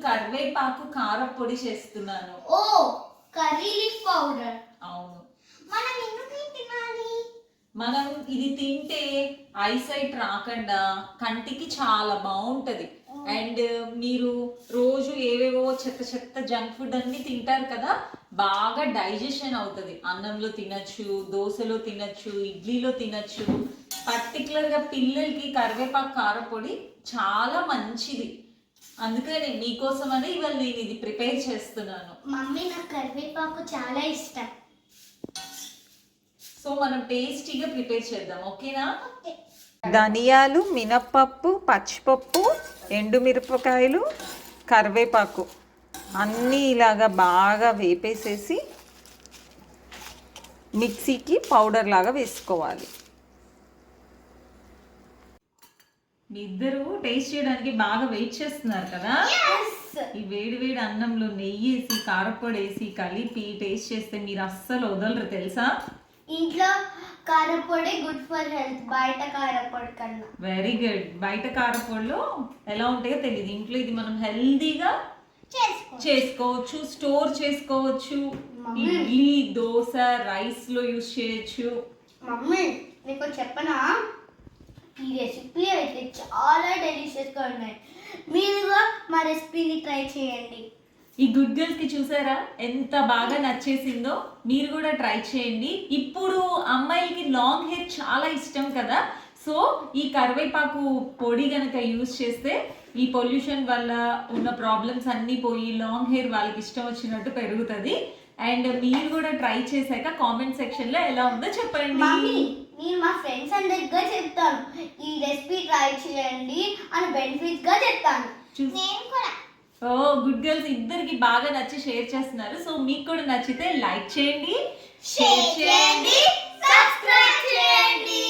కరివేపాకు కారపొడి చేస్తున్నాను. ఓ కర్రీ లీఫ్ పౌడర్. అవును. మనం ఎందుకు తినాలి? మనం ఇది తింటే ఐసైట్ రాకుండా కంటికి చాలా బాగుంటది. అండ్ మీరు రోజు ఏవేవో చెత్త చెత్త జంక్ ఫుడ్ అన్ని తింటారు కదా, బాగా డైజెషన్ అవుతుంది. అన్నంలో తినచ్చు, దోశలో తినచ్చు, ఇడ్లీలో తినచ్చు. పర్టికులర్గా పిల్లలకి కరివేపాకు కారపొడి చాలా మంచిది. అందుకని మీకోసమని ఇవాళ నేను ఇది ప్రిపేర్ చేస్తున్నాను. మమ్మీ నాకు కరివేపాకు చాలా ఇష్టం. సో మనం టేస్టీగా ప్రిపేర్ చేద్దాం, ఓకేనా? ధనియాలు, మినప్పప్పు, పచ్చిపప్పు, ఎండుమిరపకాయలు, కరివేపాకు అన్నీ ఇలాగా బాగా వేపేసేసి మిక్సీకి పౌడర్ లాగా వేసుకోవాలి. మీ ఇద్దరు టేస్ట్ చేయడానికి బాగా వెయిట్ చేస్తున్నారు కదా. ఈ వేడి వేడి అన్నంలో నెయ్యి వేసి కారపొడి వేసి కలిపి టేస్ట్ చేస్తే మీరు అస్సలు వదలరు తెలుసా. ఇంట్లో కారపొడి గుడ్ ఫర్ హెల్త్, బయట కారపొడి కన్నా. Very good. బయట కారపొడిలో ఎలా ఉంటాయో తెలియదు, ఇంట్లో ఇది మనం హెల్దీగా చేసుకోవచ్చు, స్టోర్ చేసుకోవచ్చు. ఇడ్లీ, దోశ, రైస్ లో యూస్ చేయొచ్చు. మమ్మీ నీకు చెప్పనా, ఈ రెసిపీ అయితే చాలా డెలిషియస్గా ఉన్నాయి. మీరు మా రెసిపీని ట్రై చేయండి. ఈ గుడ్ గర్ల్స్ కి చూసారా ఎంత బాగా నచ్చేసిందో, మీరు కూడా ట్రై చేయండి. ఇప్పుడు అమ్మాయిలకి లాంగ్ హెయిర్ చాలా ఇష్టం కదా, సో ఈ కరివేపాకు పొడి గనక యూజ్ చేస్తే ఈ పొల్యూషన్ వల్ల ఉన్న ప్రాబ్లమ్స్ అన్నీ పోయి లాంగ్ హెయిర్ వాళ్ళకి ఇష్టం వచ్చినట్టు పెరుగుతుంది. అండ్ మీరు కూడా ట్రై చేశాక కామెంట్ సెక్షన్ లో ఎలా ఉందో చెప్పండి. నేను మా ఫ్రెండ్స్ అందరిగా చెప్తాను ఈ రెసిపీ ట్రై చేయండి అని, బెనిఫిట్స్ గా చెప్తాను. నేను కూడా ఓ గుడ్ గర్ల్స్ ఇద్దరికి బాగా నచ్చి షేర్ చేస్తున్నారు. సో మీకు కూడా నచ్చితే లైక్ చేయండి, షేర్ చేయండి, సబ్స్క్రైబ్ చేయండి.